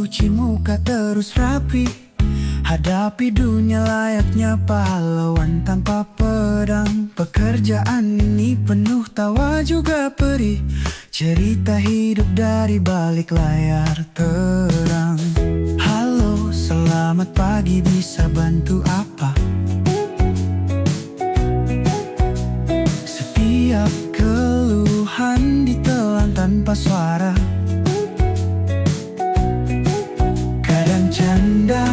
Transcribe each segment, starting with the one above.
cuci muka terus rapi. Hadapi dunia layaknya pahlawan tanpa pedang. Pekerjaan ini penuh tawa juga perih, cerita hidup dari balik layar terang. Halo, selamat pagi, bisa bantu apa? Setiap keluhan ditelan tanpa suara. Kadang canda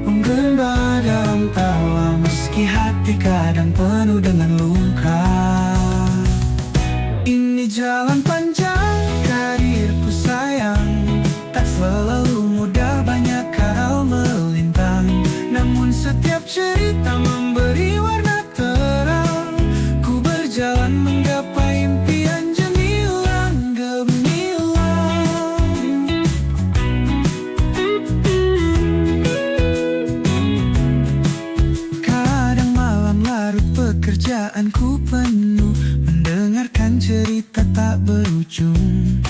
menggema dalam tawa, meski hati kadang penuh dengan luka. Ini jalan panjang karirku sayang, tak selalu mudah, banyak hal melintang. Namun setiap cerita memberi warna terang. Ku berjalan menggapai impian gemilang, gemilang. Kadang malam larut pekerjaanku penuh, mendengarkan cerita tak berujung.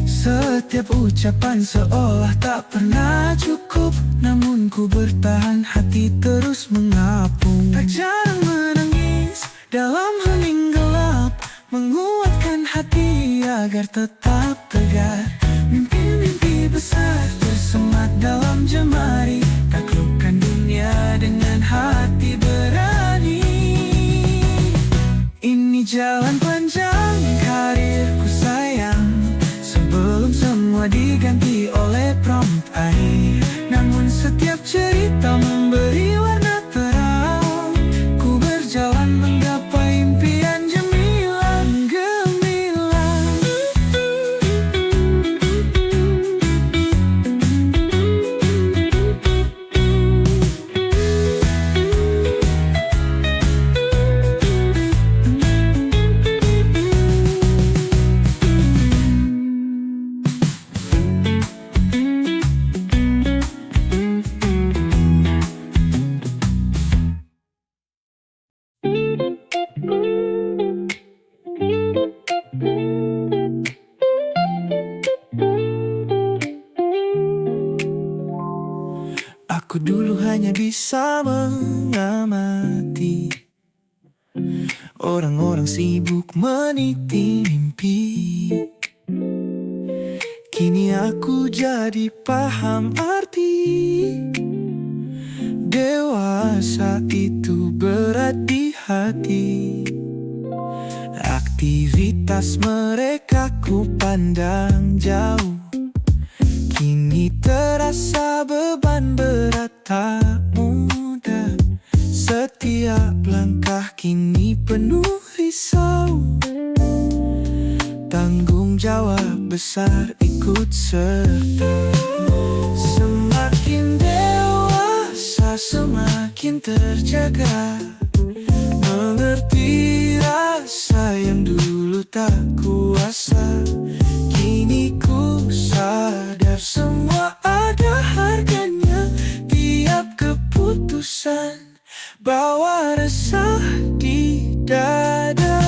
Setiap ucapan seolah tak pernah cukup, namun ku bertahan, hati terus mengapung. Tak jarang menangis dalam hening gelap, menguatkan hati agar tetap tegar. Mimpi-mimpi besar tersemat dalam jemari, taklukkan dunia dengan hati berani. Ini jalan panjang karirku sayang, sebelum semua diganti oleh prompt AI. Namun setiap cerita memberi warna terang. Ku berjalan menggapai impian gemilang, gemilang. Aku dulu hanya bisa mengamati orang-orang sibuk meniti mimpi. Kini aku jadi paham arti dewasa itu berat di hati. Aktivitas mereka ku pandang jauh, kini terasa beban berat tak mudah. Setiap langkah kini penuh risau, tanggung jawab besar ikut serta. Semakin dewasa semakin terjaga, mengerti rasa yang dulu tak kuasa. Kini ku sadar semua ada harganya, tiap keputusan bawa resah di dada.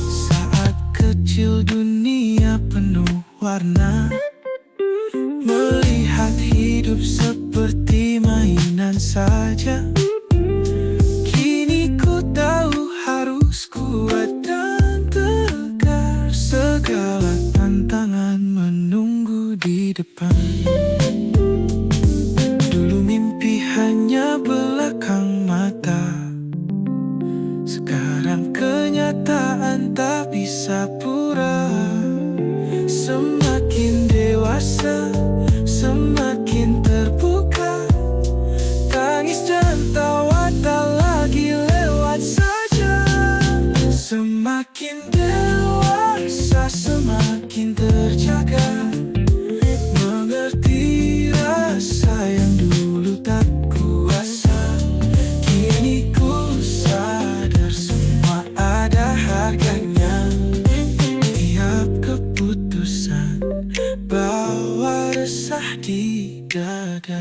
Saat kecil dunia penuh warna, melihat hidup seperti mainan saja. Kini ku tahu harus kuat dan tegar, segala tantangan menunggu di depan. Dulu mimpi hanya belakang mata, sekarang kenyataan tak bisa pura. Semakin dewasa semakin terbuka, tangis dan tawa tak lagi lewat saja. Semakin dewasa semakin terjaga, mengerti rasa yang dulu tak kuasa. Kini ku sadar semua ada harganya, tiap keputusan bawa resah di dada.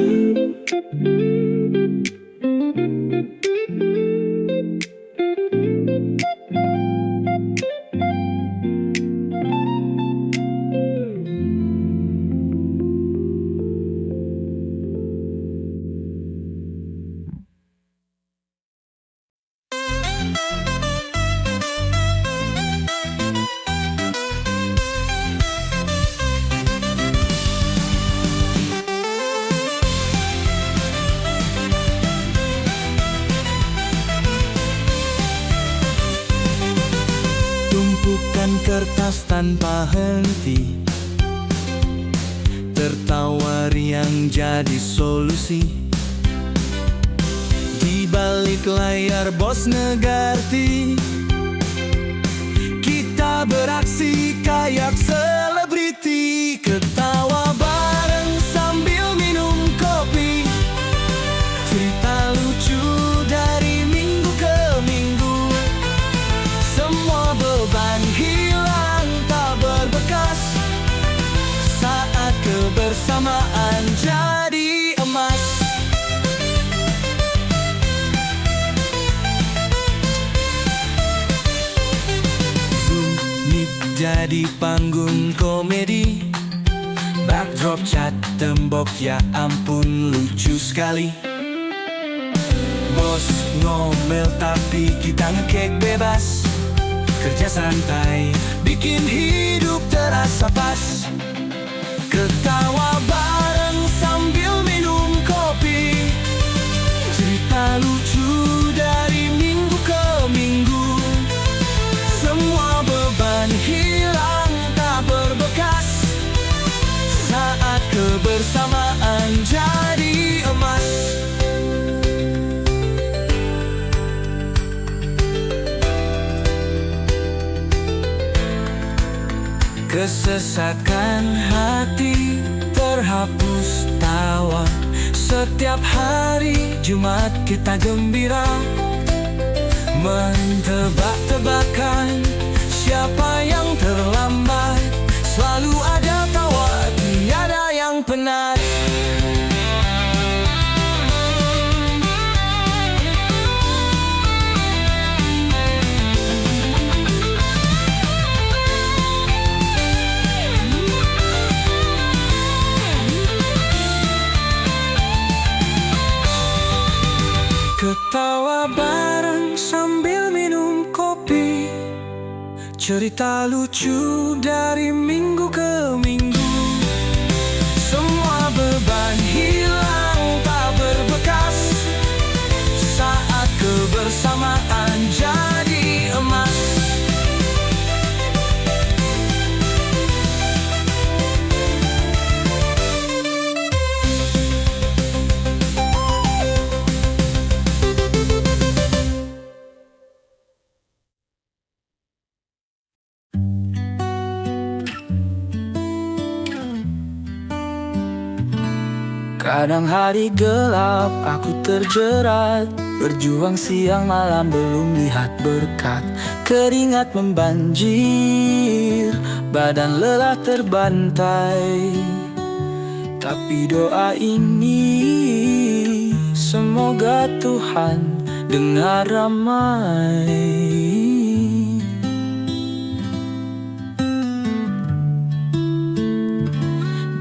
kertas tanpa henti, tertawa riang jadi solusi. Di balik layar bos ngerti, kita beraksi kayak selebriti. Ketawa bareng sambil minum kopi, cerita lucu dari minggu ke minggu. Semua beban hilang tak berbekas saat kebersamaan jadi emas. Jadi panggung komedi, backdrop cat tembok, ya ampun lucu sekali. Bos ngomel tapi kita ngekek bebas, kerja santai bikin hidup terasa pas. Ketawa bareng sambil minum kopi, cerita lucu dari minggu ke minggu. Semua beban hilang tak berbekas saat kebersamaan jadi emas. Kesesakan hati terhapus tawa. Setiap hari Jumat kita gembira, mentebak-tebakan siapa yang terlambat. Selalu ada tawa, tiada yang penat. Ketawa bareng sambil minum kopi, cerita lucu dari minggu ke minggu. Semua beban hilang tak berbekas saat kebersamaan jadi emas. Kadang hari gelap aku terjerat, berjuang siang malam belum lihat berkat. Keringat membanjir, badan lelah terbantai. Tapi doa ini semoga Tuhan dengar ramai.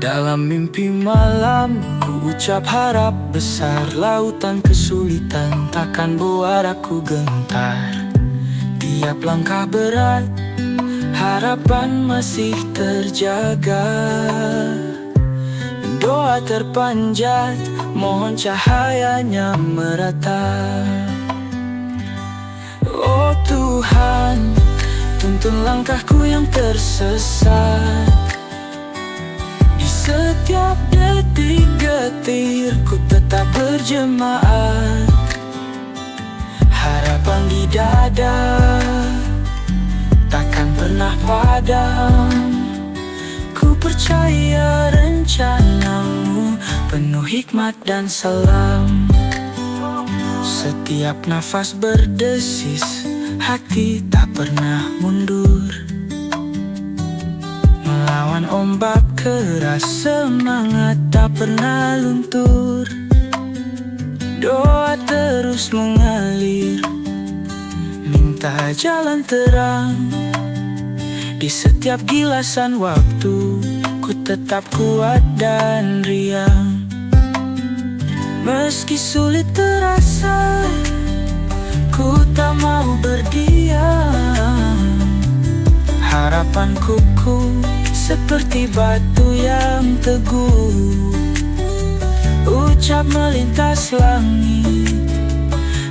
Dalam mimpi malam ku ucap harap besar, lautan kesulitan takkan buat aku gentar. Tiap langkah berat, harapan masih terjaga. Doa terpanjat, mohon cahayanya merata. Oh Tuhan, tuntun langkahku yang tersesat. Setiap detik getirku tetap berjemaat, harapan di dada takkan pernah padam. Ku percaya rencanamu penuh hikmat dan salam. Setiap nafas berdesis, hati tak pernah mundur. Melawan ombak keras, semangat tak pernah luntur. Doa terus mengalir, minta jalan terang. Di setiap gilasan waktu, ku tetap kuat dan riang. Meski sulit terasa, ku tak mau berdiam. Harapanku seperti batu yang teguh, ucap melintas langit,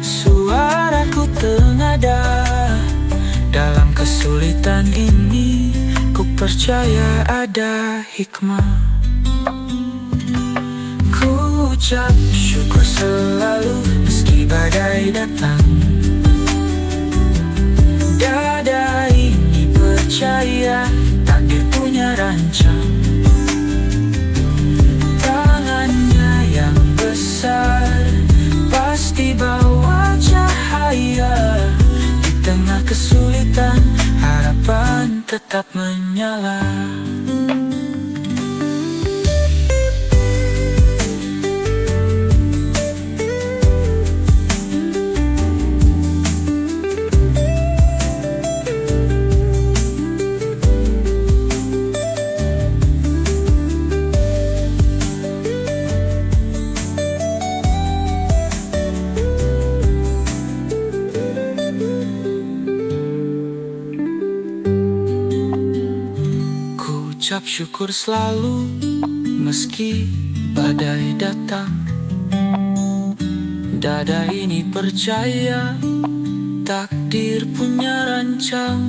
suaraku tengada. Dalam kesulitan ini percaya ada hikmah. Ku ucap syukur selalu meski badai datang. Dada ini percaya takdir punya rancang. Tangannya yang besar pasti bawa cahaya. Di tengah kesulitan harapan tetap menyala. Ucap syukur selalu meski badai datang. Dada ini percaya takdir punya rancang.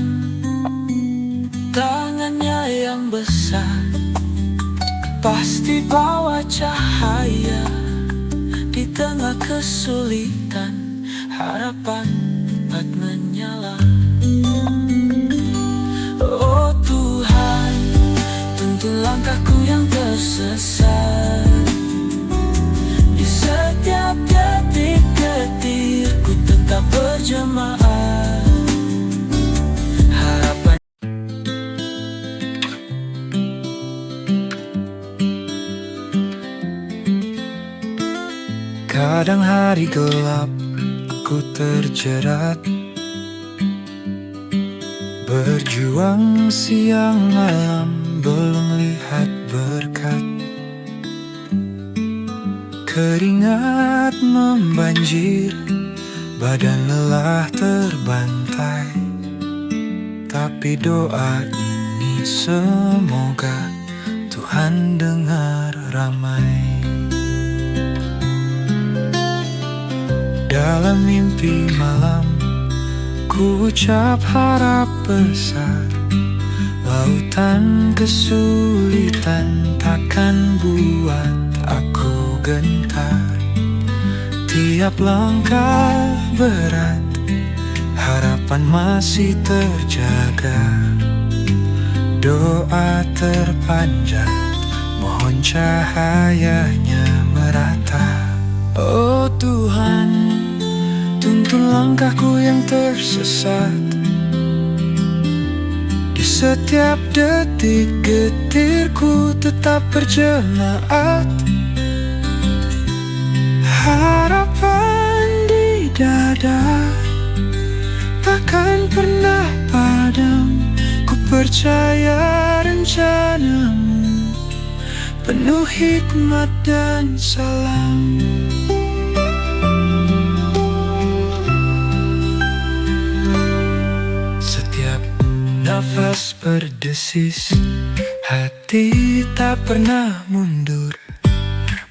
Tangannya yang besar pasti bawa cahaya. Di tengah kesulitan harapan dapat menyala. Oh Tuhan, tuntun langkahku yang tersesat. Di setiap detik-detikku tetap berjemaah. Harapan. Kadang hari gelap aku terjerat, berjuang siang malam belum lihat berkat. Keringat membanjir, badan lelah terbantai. Tapi doa ini semoga Tuhan dengar ramai. Dalam mimpi malam ku ucap harap besar. Lautan kesulitan takkan buat aku gentar. Tiap langkah berat, harapan masih terjaga. Doa terpanjat, mohon cahayanya merata. Oh Tuhan, tuntun langkahku yang tersesat. Di setiap detik getirku tetap berjemaat. Harapan di dada takkan pernah padam. Ku percaya rencanamu penuh hikmat dan salam. Nafas berdesis, hati tak pernah mundur.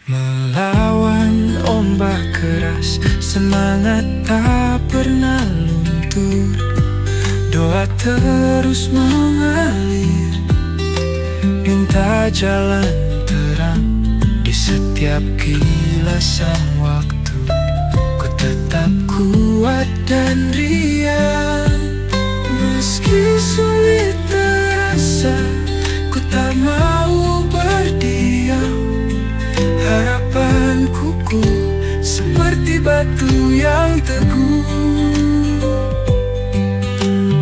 Melawan ombak keras, semangat tak pernah luntur. Doa terus mengalir, minta jalan terang. Di setiap kilasan waktu, ku tetap kuat dan riang. Meski sulit terasa, ku tak mau berdiam. Harapan kukuh seperti batu yang teguh.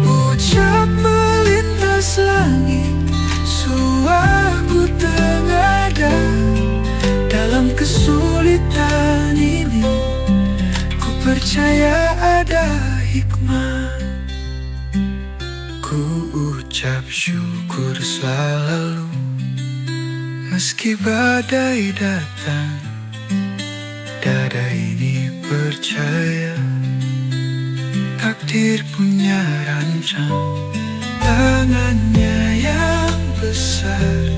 Ucap melintas langit, suaraku tengada. Dalam kesulitan ini, ku percaya ada hikmah. Ku ucap syukur selalu meski badai datang. Dada ini percaya takdir punya rancang. Tangannya yang besar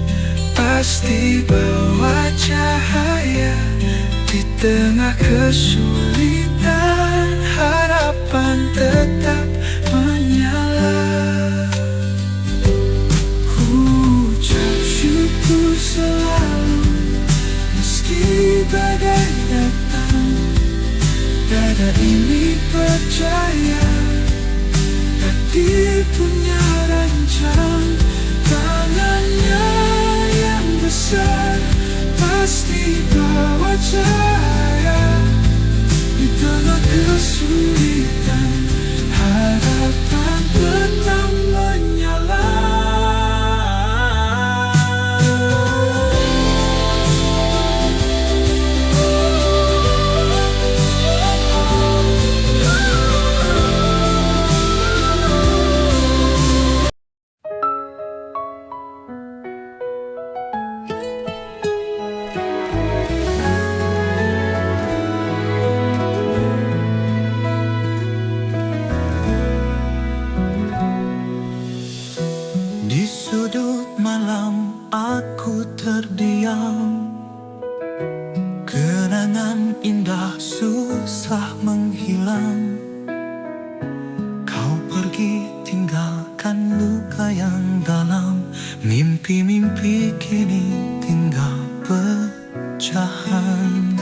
pasti bawa cahaya. Di tengah kesulitan harapan tetap menyala. pada ini percaya, takdir punya rancang. Tangannya yang besar pasti bawa cahaya. Di tengah kesulitan, harapan tetap menyala. Di sudut malam aku terdiam, kenangan indah susah menghilang. Kau pergi tinggalkan luka yang dalam, mimpi-mimpi kini tinggal pecahan.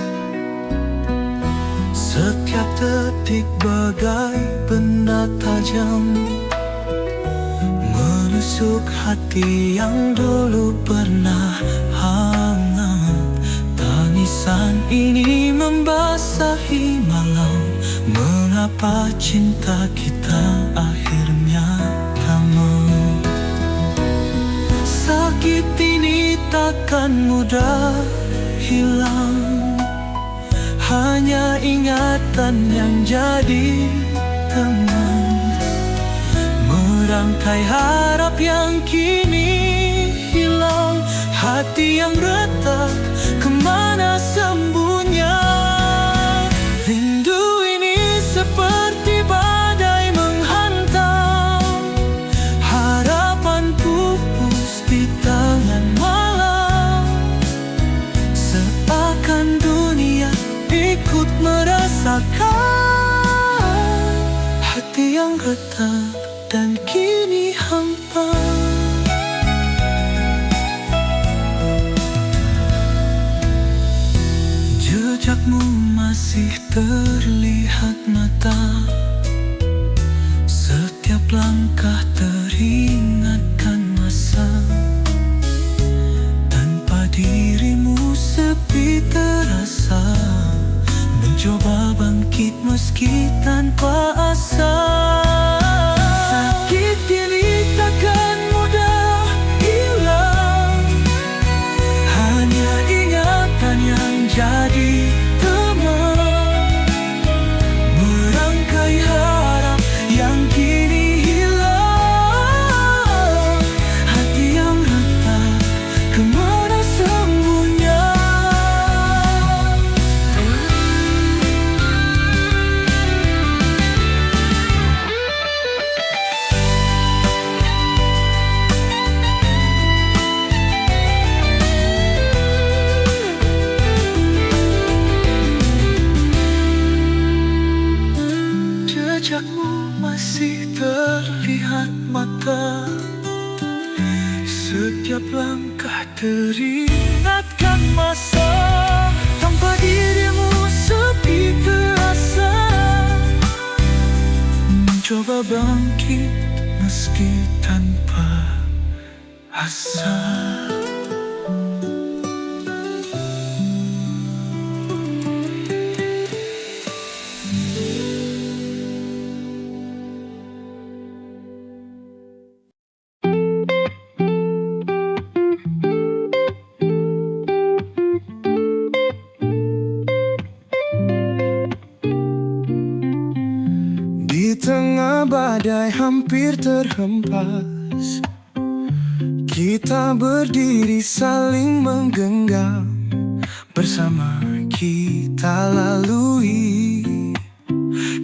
Setiap detik bagai benda tajam, menusuk hati yang dulu pernah hangat. Tangisan ini membasahi malam. Mengapa cinta kita akhirnya tamat? Sakit ini takkan mudah hilang, hanya ingatan yang jadi teman. Merangkai harap yang kini hilang, hati yang retak, kemana sembuhnya? Rindu ini seperti badai menghantam, harapan pupus di tangan malam. Seakan dunia ikut merasakan hati yang retak dan kini hampa. Jejakmu masih terlihat mata, setiap langkah teringatkan masa. Tanpa dirimu sepi terasa, mencoba bangkit meski tanpa asa. Sakit ini takkan mudah hilang, hanya ingatan yang jadi teman. Merangkai harap yang kini hilang, hati yang retak, kemana sembuhnya? Jejakmu masih terlihat mata, setiap langkah teringatkan masa. Tanpa dirimu sepi terasa, mencoba bangkit meski tanpa asa. Di tengah badai hampir terhempas, kita berdiri saling menggenggam. Bersama kita lalui,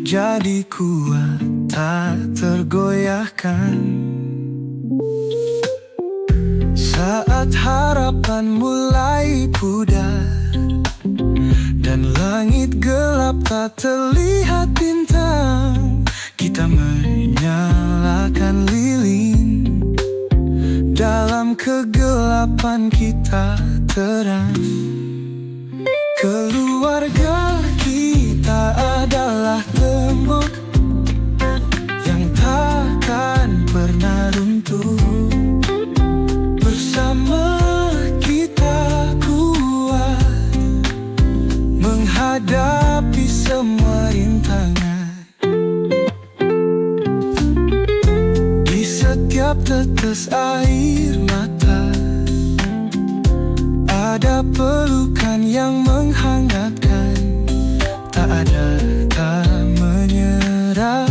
jadi kuat tak tergoyahkan. Saat harapan mulai pudar dan langit gelap tak terlihat bintang, kita menyalakan lilin. Dalam kegelapan kita terang. Keluarga kita adalah setiap tetes air mata. Ada pelukan yang menghangatkan, tak ada kata menyerah.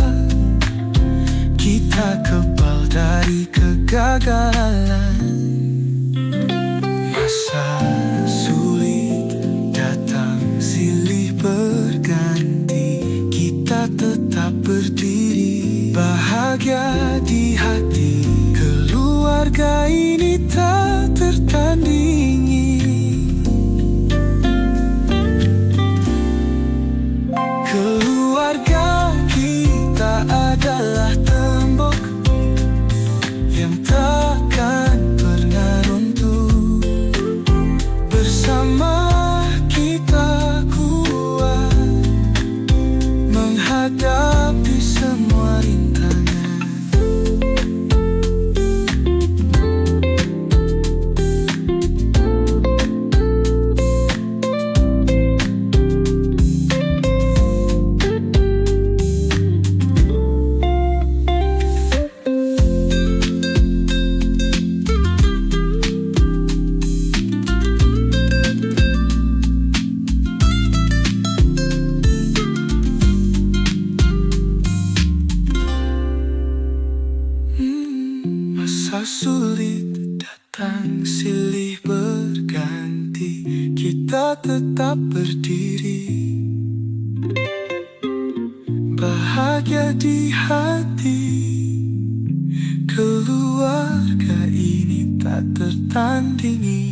Kita kebal dari kegagalan. Masa sulit datang silih berganti, kita tetap berdiri, bahagia di hati. Keluarga ini tak tertandingi. Keluarga kita adalah tembok yang takkan pernah runtuh. Bersama kita kuat menghadapi semua rintangan. Masa sulit datang silih berganti, kita tetap berdiri, bahagia di hati. Keluarga ini tak tertandingi.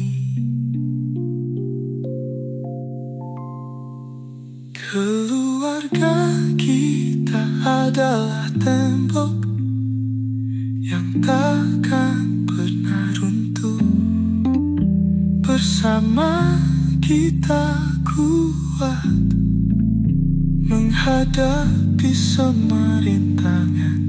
Keluarga kita adalah tembok yang takkan pernah runtuh. Bersama kita kuat menghadapi semua rintangan.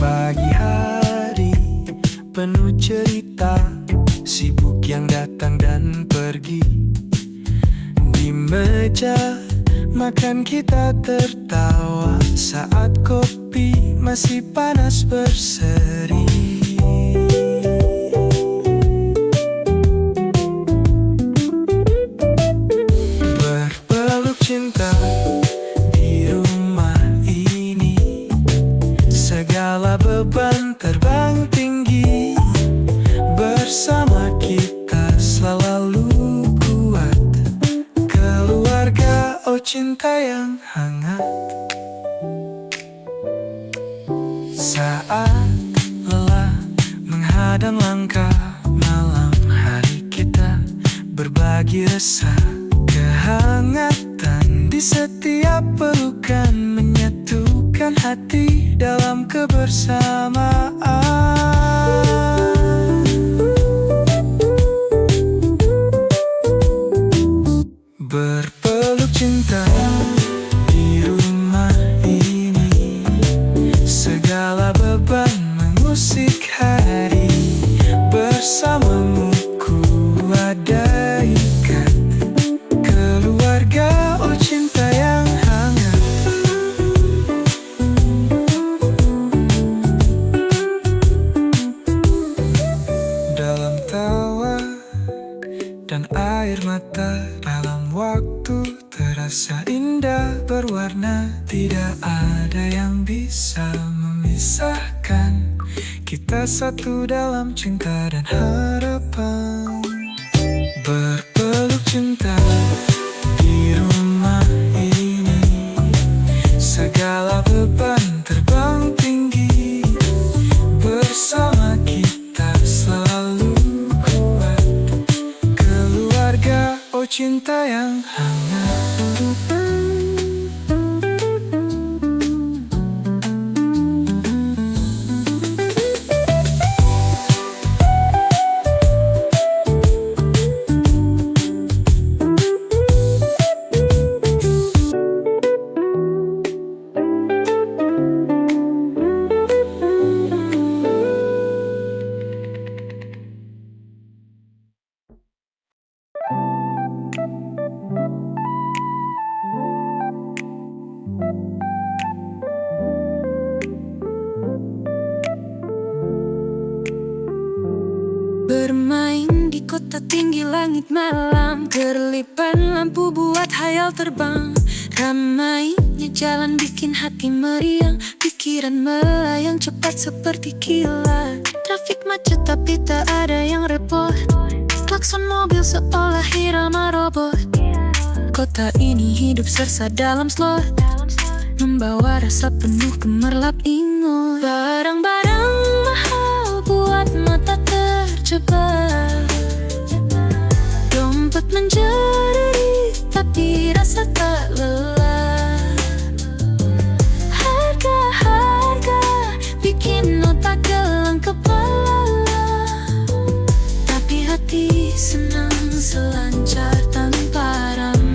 Pagi hari penuh cerita, sibuk yang datang dan pergi. Di meja makan kita tertawa saat kopi masih panas berseri. Berpeluk cinta di rumah ini, segala beban terbang tinggi. Bersama kita selalu kuat. Keluarga, oh cinta yang hangat. Saat lelah menghadang langkah, malam hari kita berbagi resah. Kehangatan di setiap pelukan menyatukan hati dalam kebersamaan. Berpeluk cinta di rumah ini, segala beban mengusik hari. Bersamamu ku ada ikat. Keluarga, oh cinta yang hangat. Dalam tawa dan air mata, dalam waktu terasa indah berwarna. Tidak ada yang bisa memisahkan kita, satu dalam cinta dan harapan. Berpeluk cinta di rumah ini, segala beban terbang tinggi. Bersama kita selalu kuat. Keluarga, oh cinta yang hangat. langit malam, kerlipan lampu buat hayal terbang. Ramainya jalan bikin hati meriang, pikiran melayang cepat seperti kilat. Trafik macet tapi tak ada yang repot, klakson mobil seolah irama robot. Kota ini hidup sersa dalam slot, membawa rasa penuh gemerlap ingot. Barang-barang mahal buat mata terjebak, dompet menjerit tapi rasa tak lelah. Harga-harga bikin otak gelang kepala, tapi hati senang selancar tanpa ram.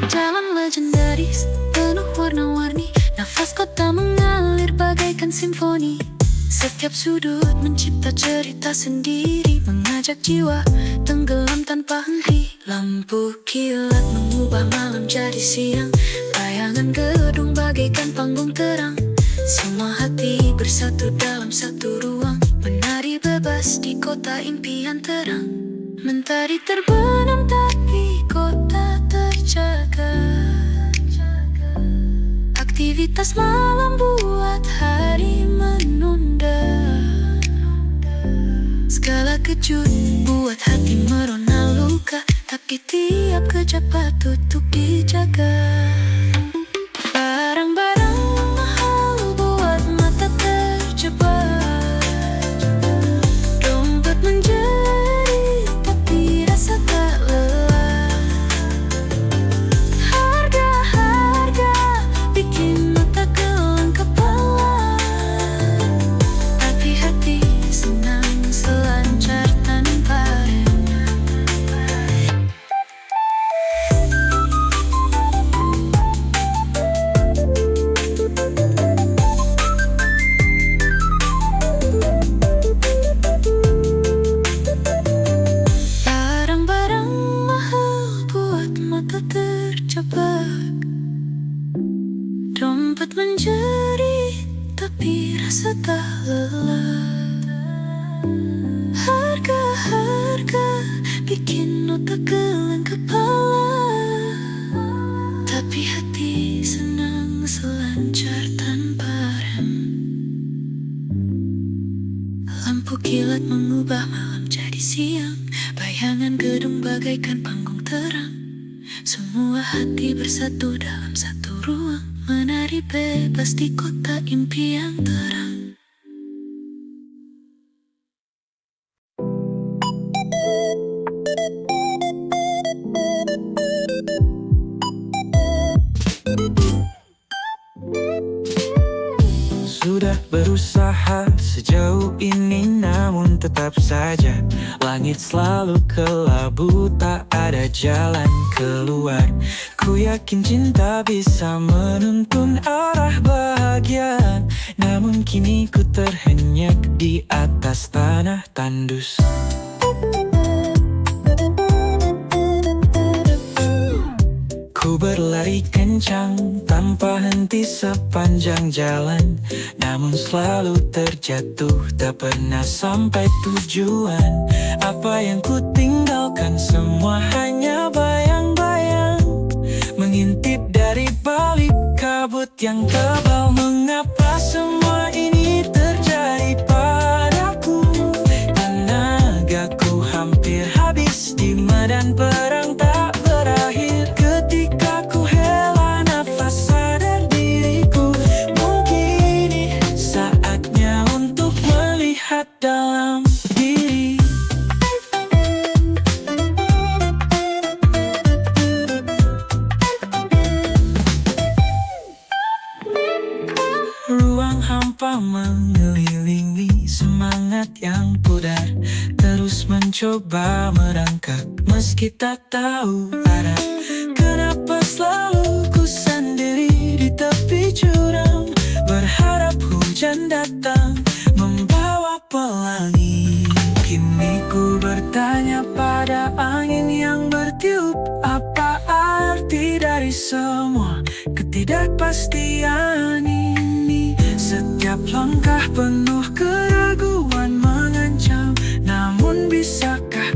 Jalan legendaris penuh warna-warni, nafas kota mengalir bagaikan simfoni. Setiap sudut mencipta cerita sendiri, mengajak jiwa tenggelam tanpa henti. Lampu kilat mengubah malam jadi siang, bayangan gedung bagaikan panggung terang. Semua hati bersatu dalam satu ruang, menari bebas di kota impian terang. Mentari terbenam tapi kota terjaga, aktivitas malam buat hari menunda. Segala kejut buat hati merona luka, tapi tiap kejap patut untuk dijaga. Barang-barang mahal buat mata terjebak, dompet menjerit tapi rasa tak lelah. Harga-harga bikin mata gelang kepala, tapi hati senang selancar tanpa rem. Barang-barang mahal buat mata terjebak, dompet menjerit tapi rasa tak lelah. Harga-harga bikin otak gelang kepala, tapi hati senang selancar tanpa rem. Lampu kilat mengubah malam jadi siang, bayangan gedung bagaikan panggung terang. Semua hati bersatu dalam satu ruang, menari bebas di kota impian terang. Sudah berusaha sejauh ini, namun tetap saja langit selalu kelabu, tak ada jalan keluar. Ku yakin cinta bisa menuntun arah bahagia, namun kini ku terhenyak di atas tanah tandus. Ku berlari kencang tanpa henti sepanjang jalan, namun selalu terjatuh, tak pernah sampai tujuan. Apa yang ku tinggalkan semua hanya bayang-bayang, mengintip dari balik kabut yang tebal. Mengapa semua ini terjadi padaku? Tenagaku hampir habis di medan perang tak berakhir. Ketika ku hela nafas sadar diriku, mungkin ini saatnya untuk melihat dalam diri. Ruang hampa mengelilingi, semangat yang pudar terus mencoba merangkak meski tak tahu arah. Kenapa selalu ku sendiri di tepi jurang, berharap hujan datang membawa pelangi. Kini ku bertanya pada angin yang bertiup, apa arti dari semua ketidakpastian ini? Setiap langkah penuh keraguan mengancam, namun bisakah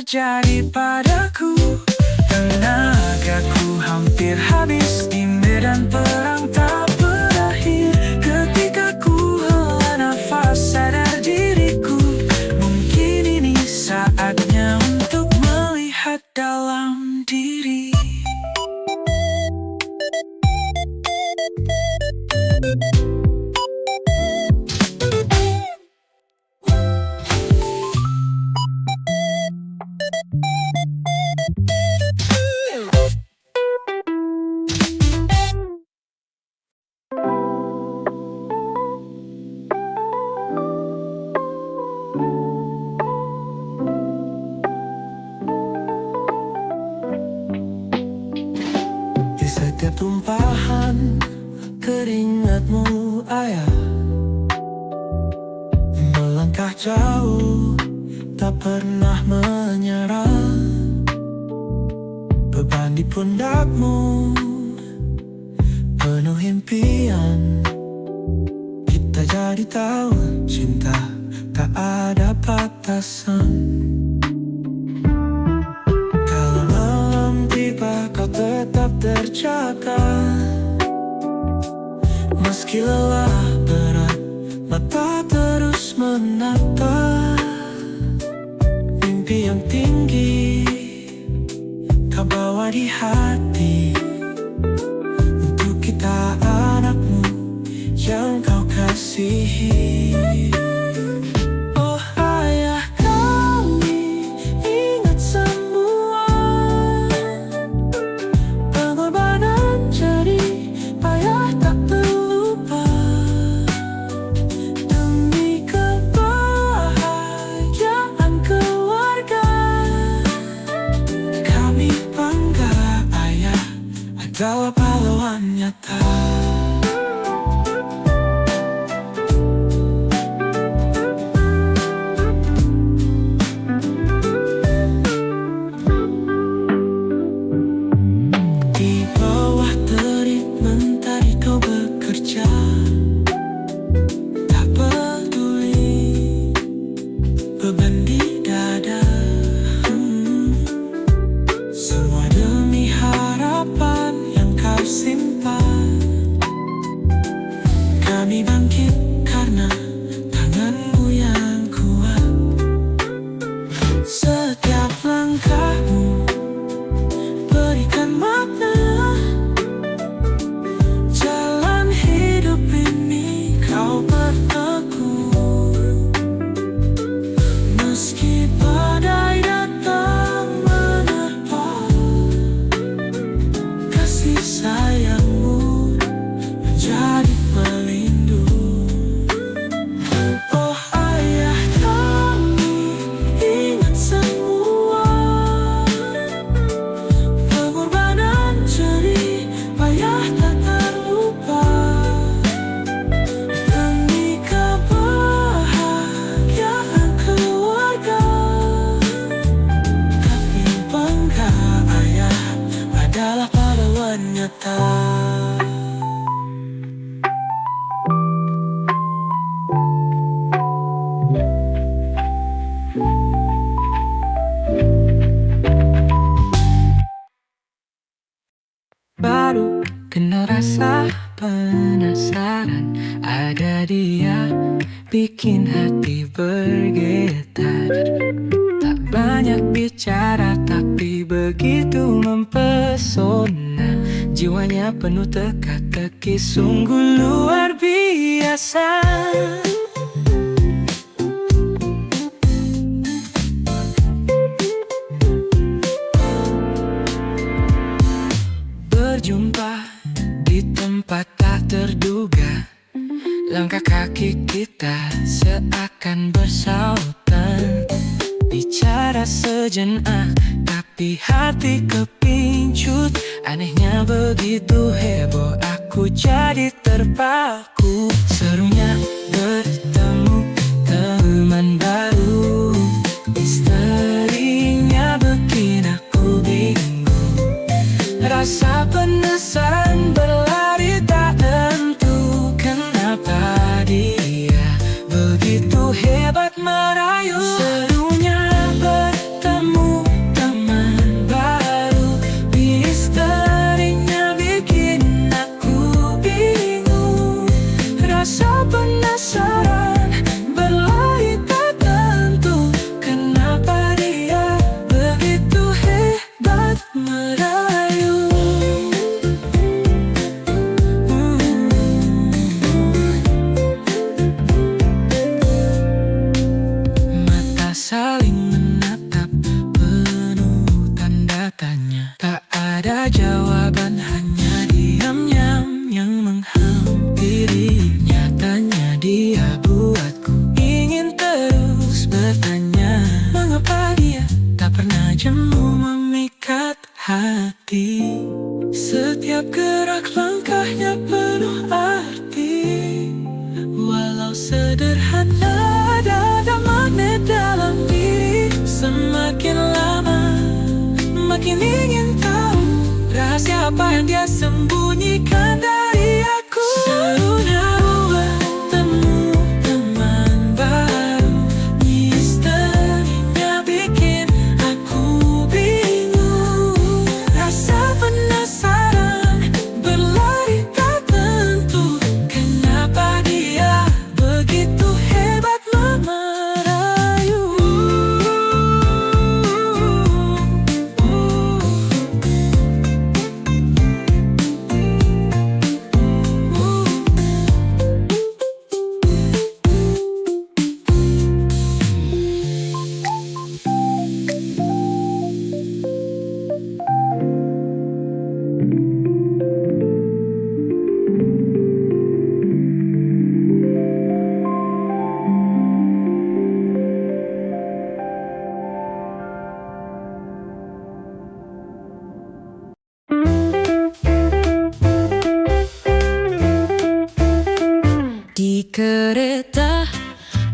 terjadi padaku. Tenagaku hampir habis di medan perang tak berakhir. Ketika ku hela nafas sadar diriku, mungkin ini saatnya untuk melihat dalam diri. Di setiap tumpahan keringatmu ayah, melangkah jauh tak pernah menyerah. Beban di pundakmu penuh impian. Kita jadi tahu cinta tak ada batasan. Kalau malam tiba kau tetap terjaga. Meski lelah berat, mata terus menatap. Mimpi yang tinggi kau bawa di hati, untuk kita anakmu yang kau kasihi. Oh ayah kami, ingat semua pengorbanan jadi payah tak terlupa. Demi kebahagiaan keluarga, kami bangga ayah adalah pahlawan nyata. Di bawah terik mentari kau bekerja, tak peduli beban di dada. Semua demi harapan yang kau simpan. Kami bangkit karena tanganmu yang kuat. Setiap langkahmu berikan makna. Jalan hidup ini kau berteguh. Meski badai datang menerpa, kasih sayangmu menjadi pelindung. Oh ayah kami, ingat semua pengorbanan jadi payah tak terlupa. Demi kebahagiaan keluarga, kami bangga ayah adalah pahlawan nyata. Baru kenal rasa penasaran, ada dia bikin hati bergetar. Tak banyak bicara tapi begitu mempesona. Jiwanya penuh teka-teki, sungguh luar biasa. Berjumpa di tempat tak terduga, langkah kaki kita seakan bersautan. Bicara sejenak tapi hati kepincut. Anehnya begitu heboh, aku jadi terpaku. Serunya bertemu teman baru, misterinya bikin aku bingung. Rasa penasaran berlari tak tentu. Kenapa dia begitu hebat merayu? Serunya bertemu wajahmu memikat hati. Setiap gerak langkahnya penuh arti. Walau sederhana, ada makna dalam diri. Semakin lama, makin ingin tahu rahasia apa yang dia sembunyikan dari aku. Serunya bertemu teman baru, misterinya bikin aku bingung. Rasa penasaran berlari tak tentu. Kenapa dia begitu hebat memerayu? Di kereta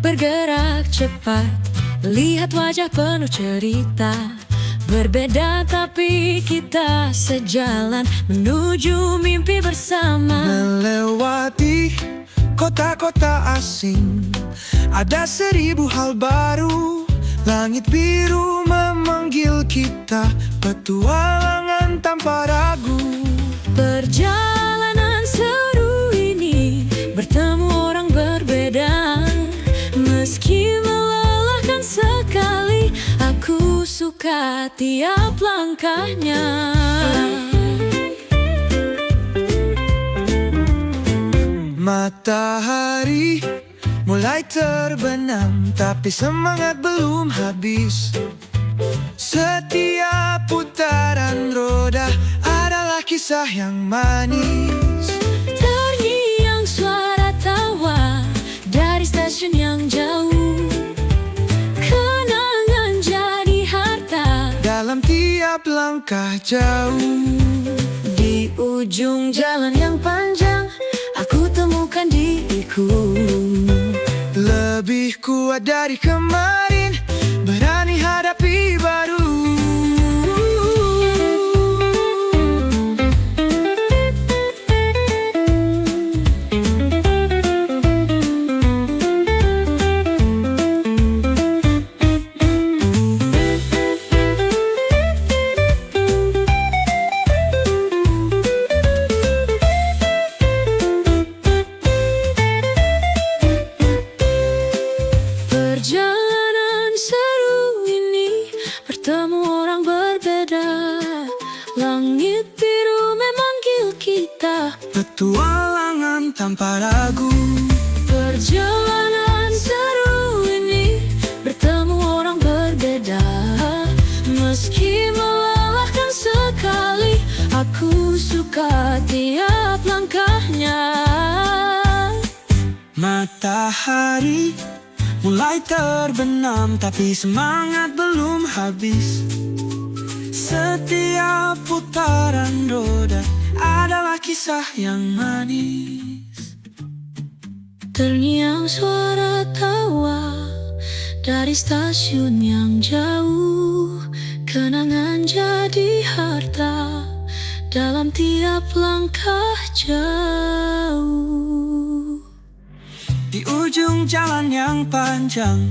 bergerak cepat, lihat wajah penuh cerita. Berbeda tapi kita sejalan menuju mimpi bersama. Melewati kota-kota asing, ada 1000 hal baru. Langit biru memanggil kita, petualangan tanpa ragu. Perjalanan seru ini, bertemu orang berbeda. Meski melelahkan sekali, aku suka tiap langkahnya. Matahari mulai terbenam, tapi semangat belum habis. Setiap putaran roda adalah kisah yang manis. Terngiang suara tawa dari stasiun yang jauh. Kenangan jadi harta Dalam tiap langkah jauh. di ujung jalan yang panjang. Aku temukan diriku. Lebih kuat dari kemarin, berani hadapi baru. Perjalanan seru ini, bertemu orang berbeda. Langit biru memanggil kita, Petualangan tanpa ragu. perjalanan seru ini, bertemu orang berbeda. Meski melelahkan sekali, aku suka tiap langkahnya. Matahari mulai terbenam, tapi semangat belum habis. Setiap putaran roda adalah kisah yang manis. Terngiang suara tawa dari stasiun yang jauh. Kenangan jadi harta dalam tiap langkah jauh. Di ujung jalan yang panjang,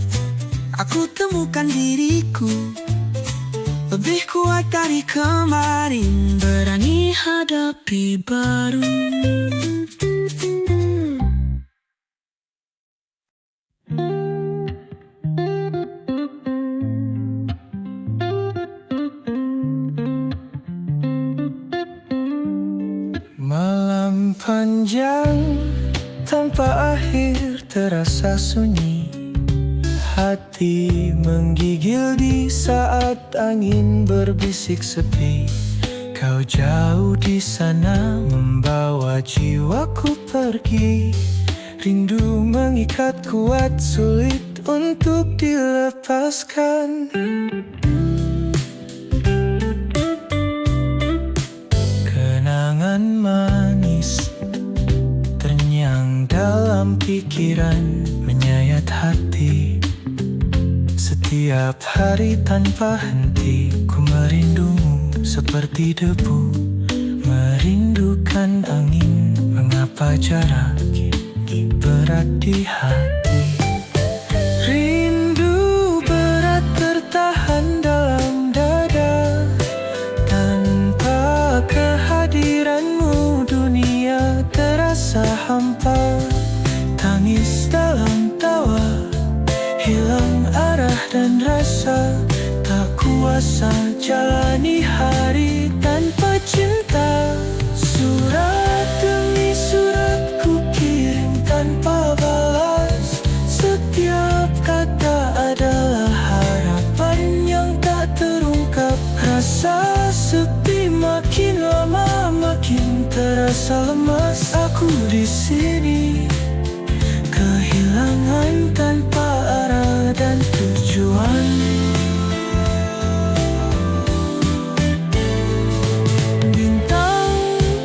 aku temukan diriku. Lebih kuat dari kemarin, Berani hadapi baru. Malam panjang tanpa akhir terasa sunyi. Hati menggigil di saat angin berbisik sepi. Kau jauh di sana membawa jiwaku pergi. Rindu mengikat kuat, sulit untuk dilepaskan. tanpa henti. Ku merindumu seperti debu, merindukan angin. Mengapa jarak kini berat di hati? Rindu berat tertahan dalam dada. Tanpa kehadiranmu dunia terasa hampa. Tangis dalam tawa, hilang arah dan rasa. Tak kuasa jalani hari tanpa cinta. Surat demi surat ku kirim tanpa balas. Setiap kata adalah harapan yang tak terungkap. Rasa sepi makin lama makin terasa lemas. Aku di sini kehilangan tanpa arah dan tujuan. Bintang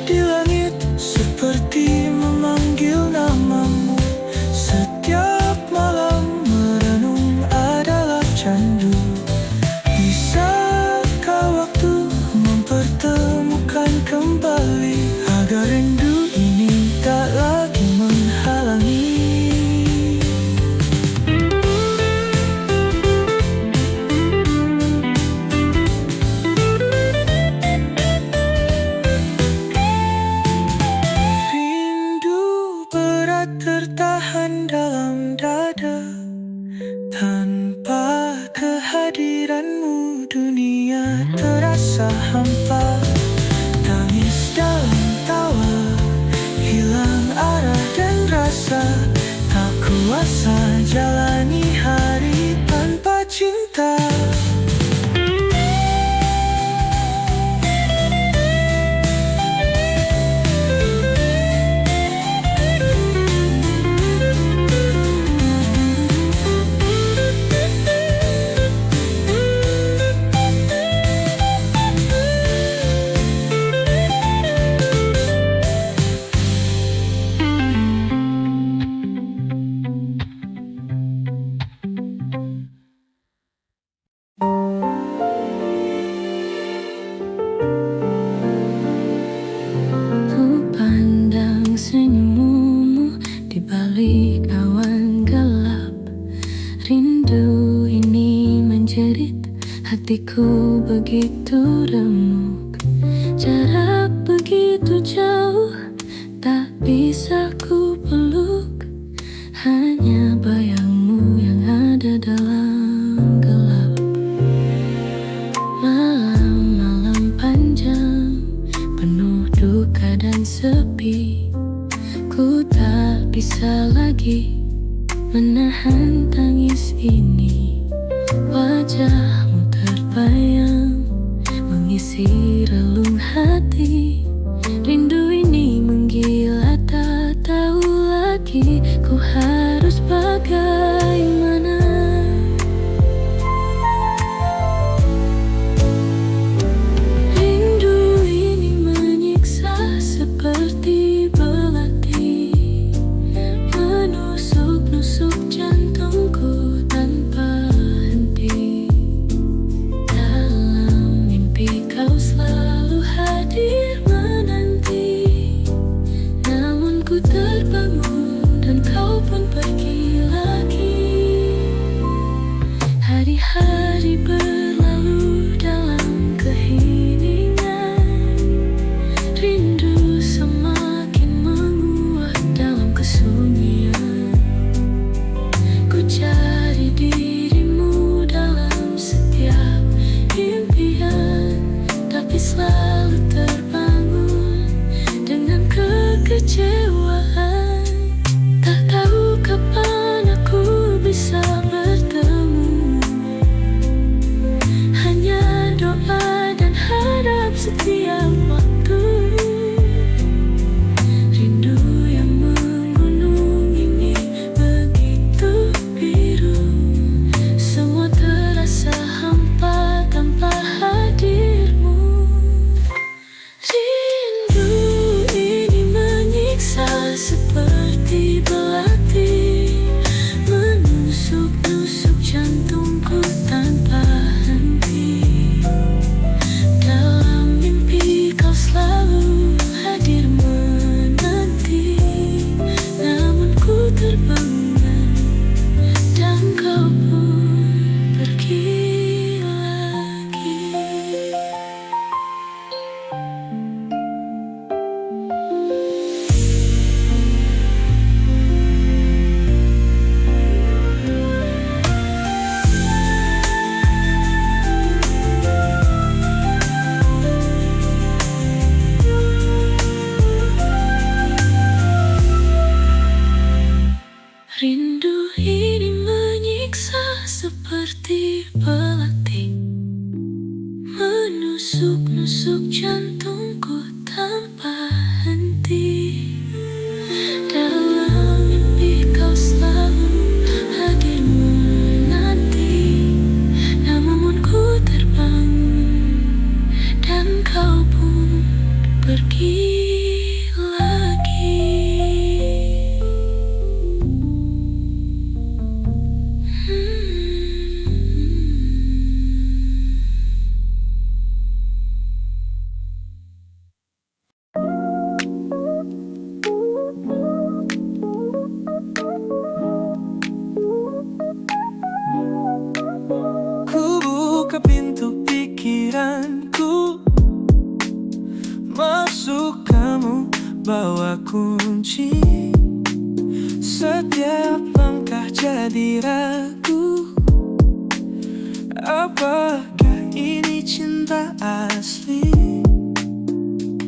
di langit seperti memanggil namamu. Setiap malam merenung adalah candu. Bisakah waktu mempertemukan kembali, agar rindu ini tak lagi menghalangi. Tertahan dalam dada. Tanpa kehadiranmu dunia terasa hampa. Tangis dalam tawa, hilang arah dan rasa. Tak kuasa jalani hari tanpa cinta. Senyummu di balik awan gelap. Rindu ini menjerit hatiku begitu remuk. Jarak begitu jauh, tak bisa ku peluk. Hanya bayangmu yang ada dalam gelap. Malam-malam panjang penuh duka dan sepi. Ku tak bisa lagi menahan tangis ini. Wajahmu terbayang mengisi relung hati. Rindu ini menggila, tak tahu lagi ku harus bagaimana. Rindu ini menyiksa seperti menusuk jantungku tanpa henti. Dalam mimpi kau selalu hadir menanti. Namun ku terbangun dan kau pun pergi lagi. Hari-hari berlalu dalam keheningan. Rindu semakin menguat dalam kesunyian. Ku cari dirimu dalam setiap impian, tapi selalu terbangun dengan kekecewaan. Tak tahu kapan aku bisa bertemu. Hanya doa dan harap setiap waktu. Rindu yang menggunung ini begitu biru. Semua terasa hampa tanpa hadirmu. Rindu ini menyiksa seperti belati. Menusuk-nusuk jantungku tanpa henti. nusuk-nusuk jantungku tanpa henti. Dalam mimpi kau selalu hadir menanti. Namun ku terbangun dan kau pun pergi lagi. Ku buka pintu pikiranku, masuk kamu bawa kunci. Setiap langkah jadi ragu, apakah ini cinta asli?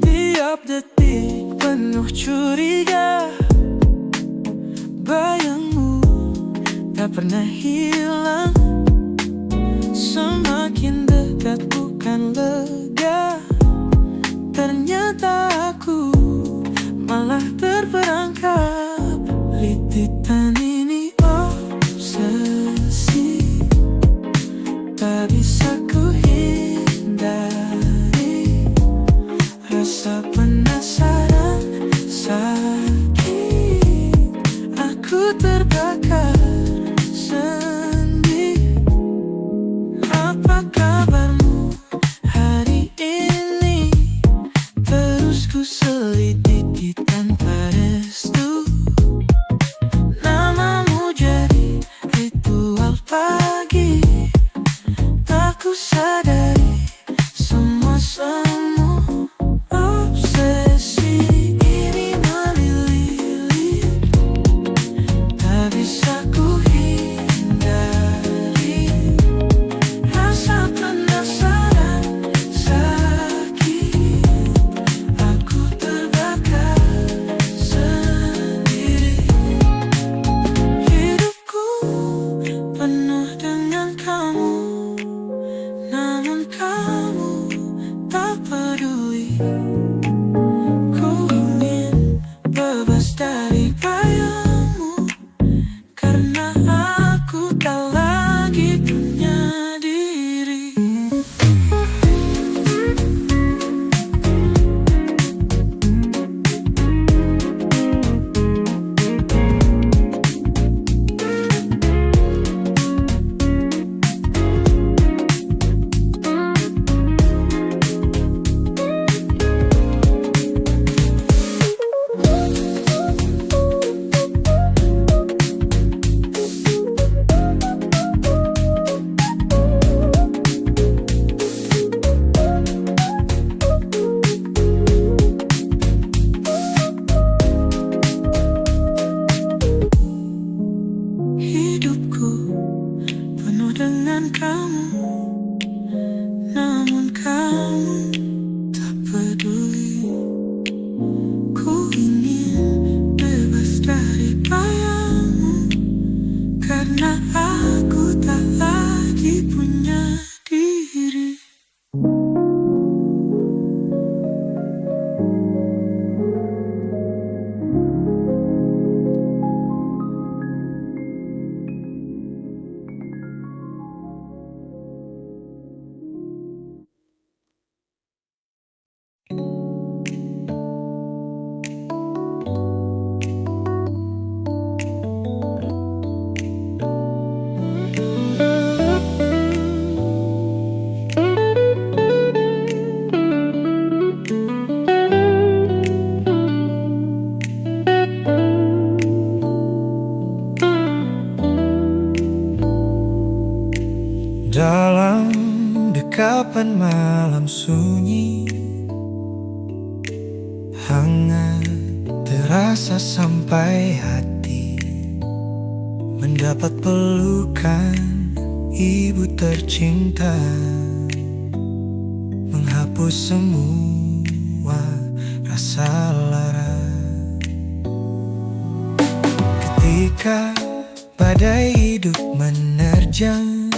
Tiap detik penuh curiga, bayangmu tak pernah hilang. Semakin dekat bukan lega, ternyata aku malah terperangkap. Lititan ini obsesi, tak bisa ku hindari. Rasa penasaran sakit, aku terbakar sendiri. Apa kabarmu hari ini? Terus ku selidiki tanpa restu. Namamu jadi ritual pagi, tak ku sadari semua semu. Obsesi ini melilit, tak bisa ku hindari. Rasa penasaran sakit, aku terbakar sendiri. Hidupku penuh dengan kamu, namun kamu tak peduli. Ku ingin bebas dari bayangmu, karena aku tak lagi punya diri. Hidupku penuh dengan kamu, namun kamu tak peduli. Ku ingin bebas dari bayangmu, karena aku tak lagi punya diri. Dalam dekapan malam sunyi, hangat terasa sampai hati. Mendapat pelukan ibu tercinta, menghapus semua rasa lara. Ketika badai hidup menerjang,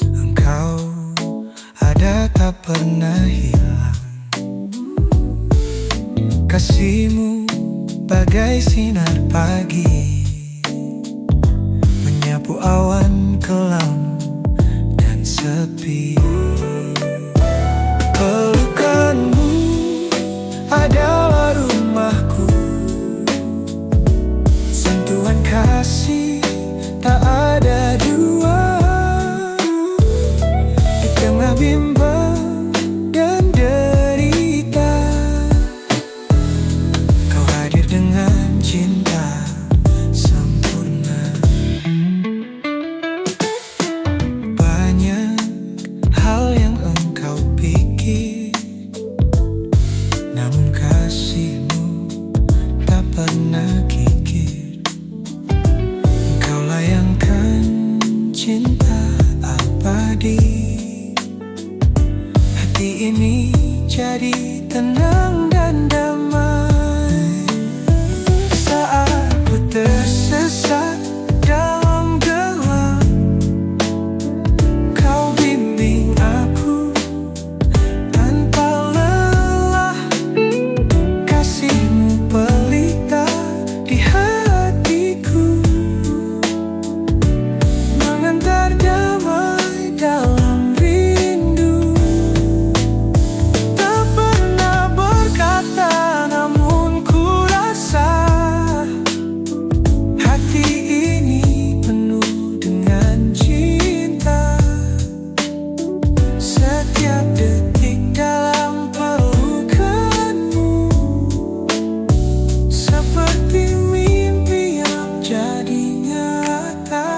engkau ada tak pernah hilang. Kasihmu bagai sinar pagi, menyapu awan kelam dan sepi. Pelukanmu adalah rumahku, sentuhan kasih tak ada dua. Di tengah bimbang dan derita, kau hadir dengan cinta sempurna. Banyak hal yang engkau pikir, namun kasihmu tak pernah kikir. Engkau layangkan cinta abadi, hati ini jadi tenang dan damai. Saat ku tersesat dalam gelap, kau bimbing aku tanpa lelah. Kasihmu pelita di hatiku, mengantar damai dalam rindu. Tak pernah berkata, namun ku rasa hati ini penuh dengan cinta. Setiap detik dalam pelukanmu seperti mimpi yang jadi nyata.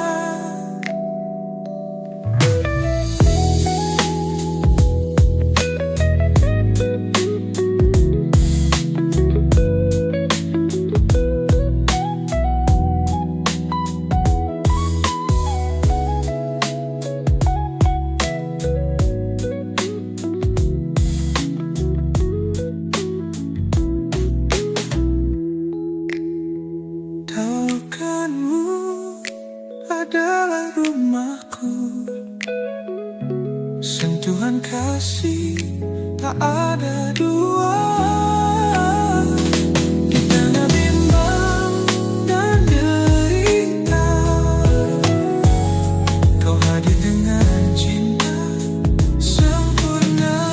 Pelukanmu adalah rumahku, sentuhan kasih tak ada dua. Di tengah bimbang dan derita, kau hadir dengan cinta sempurna.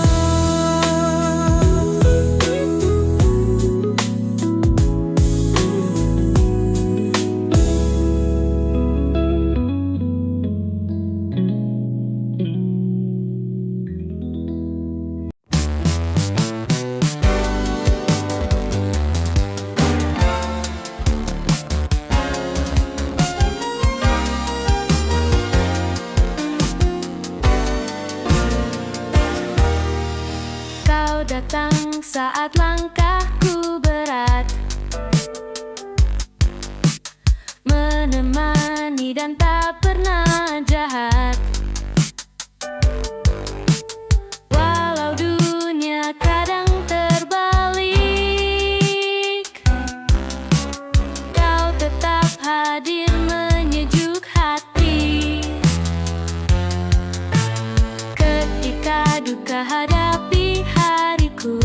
Kau datang saat langkahku berat, menemani dan tak pernah jahat. Walau dunia kadang terbalik, kau tetap hadir menyejuk hati. Ketika duka hadapi hariku,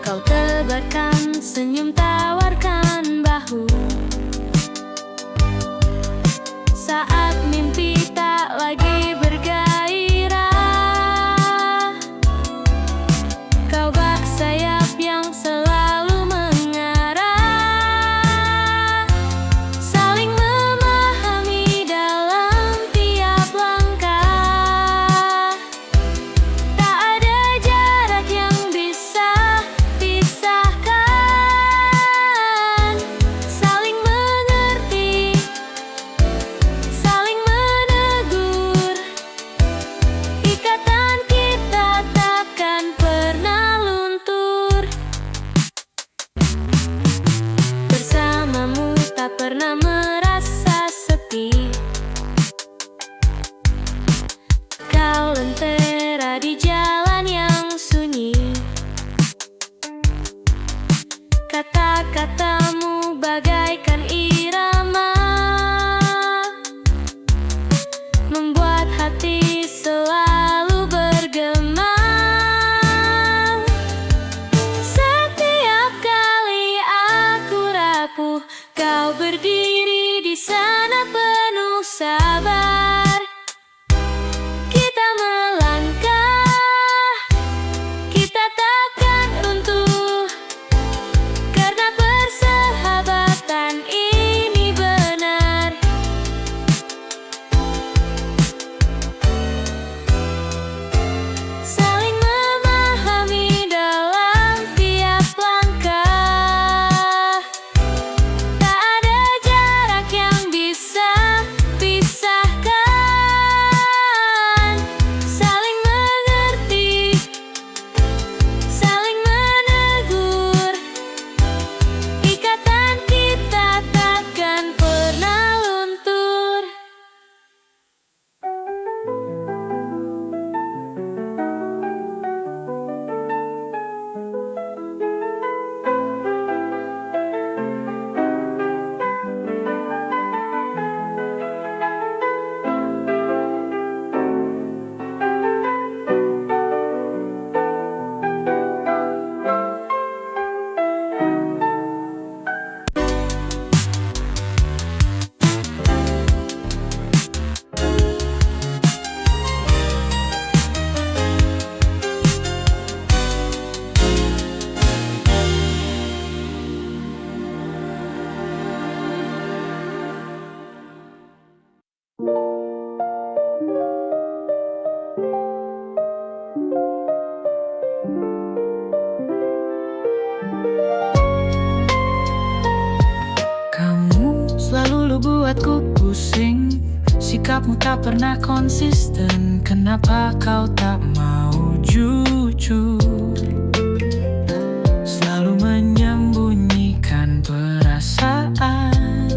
kau tebarkan senyum, tawarkan bahu. Saat mimpi tak lagi bergairah, kau bak sayap yang selalu mengarah. Saling memahami dalam tiap langkah, tak ada jarak yang bisa pisahkan. Saling mengerti, saling menegur, ikatan kita takkan pernah luntur. Bersamamu tak pernah merasa sepi, kau lentera di jalan yang sunyi. Kata-katamu bagaikan irama, membuat hati Sikapmu tak pernah konsisten. Kenapa kau tak mau jujur? Selalu menyembunyikan perasaan.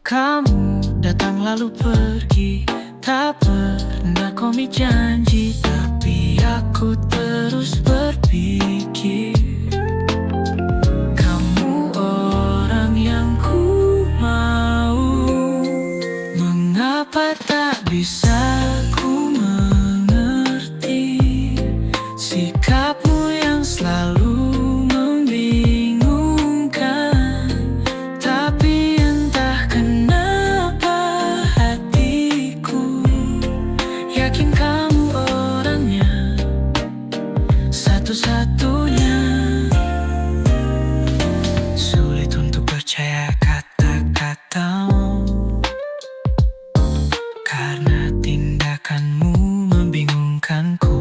Kamu datang lalu pergi, tak pernah komit janji. Tapi aku terus berpikir, kamu orang yang ku mau. Mengapa tak bisa ku mengerti sikapmu yang selalu membingungkan? Tapi entah kenapa hatiku yakin kamu orangnya satu-satunya. Sulit untuk percaya kata-katamu, karena tindakanmu membingungkanku.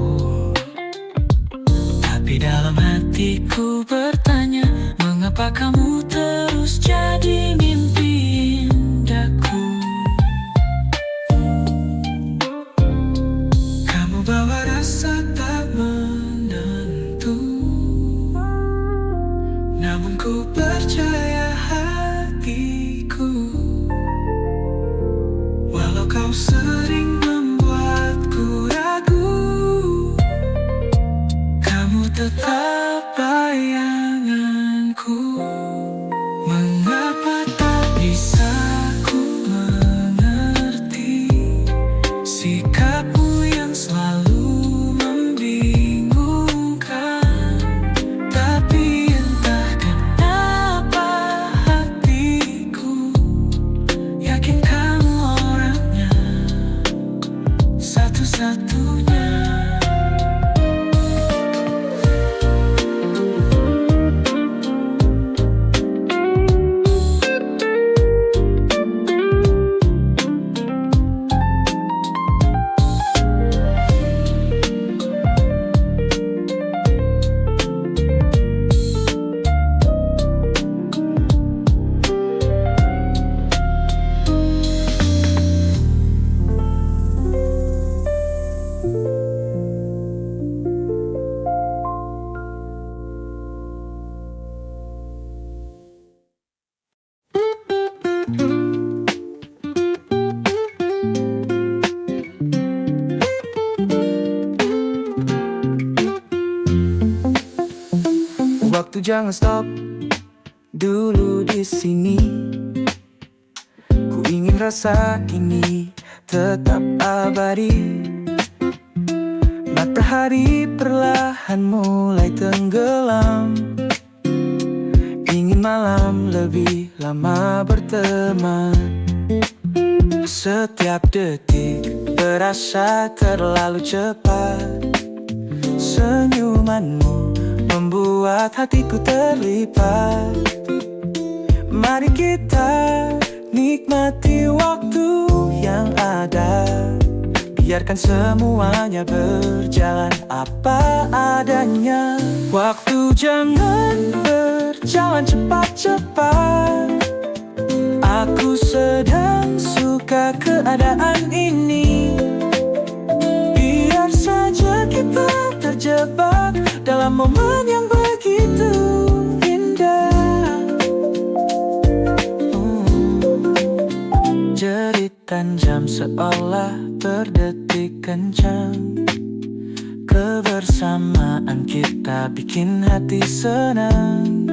Tapi dalam hatiku bertanya, mengapa kamu terus jadi mimpi indahku? Kamu bawa rasa tak menentu, namun ku percaya hatiku. Walau kau sering membuatku ragu, kamu tetap bayanganku. Mengapa tak bisa ku mengerti sikapmu yang selalu membingungkan? Tapi entah kenapa hatiku yakin kamu orangnya satu-satunya. Waktu jangan stop dulu di sini. Ku ingin rasa ini tetap abadi. Matahari perlahan mulai tenggelam. Ingin malam lebih lama berteman. Setiap detik berasa terlalu cepat. Senyumanmu membuat hatiku terlipat. Mari kita nikmati waktu yang ada. Biarkan semuanya berjalan apa adanya. Waktu jangan berjalan cepat-cepat. Aku sedang suka keadaan ini. Biar saja kita terjebak dalam momen yang begitu indah. Jeritan jam seolah berdetik kencang. Kebersamaan kita bikin hati senang.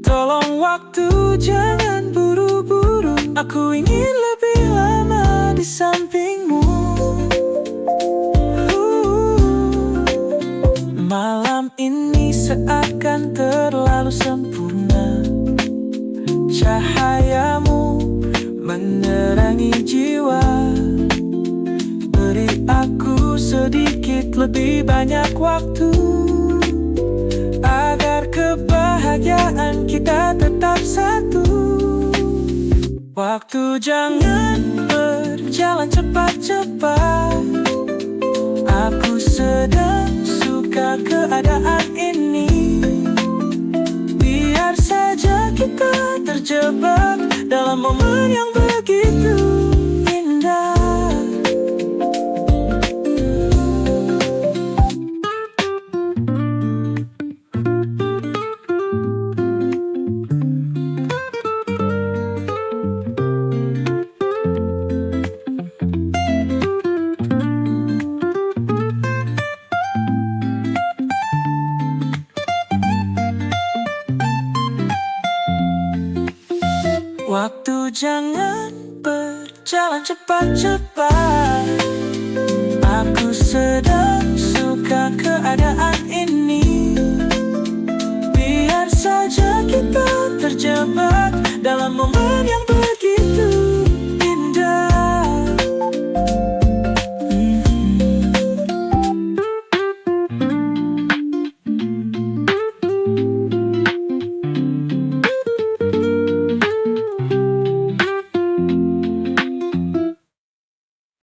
Tolong waktu jangan buru-buru. Aku ingin lebih lama di sampingmu. Malam ini seakan terlalu sempurna. Cahayamu menerangi jiwa. Beri aku sedikit lebih banyak waktu, agar kebahagiaan kita tetap satu. Waktu jangan berjalan cepat-cepat. Aku sedang suka keadaan ini. Biar saja kita terjebak dalam momen yang begitu indah. Waktu jangan berjalan cepat-cepat. Aku sedang suka keadaan ini.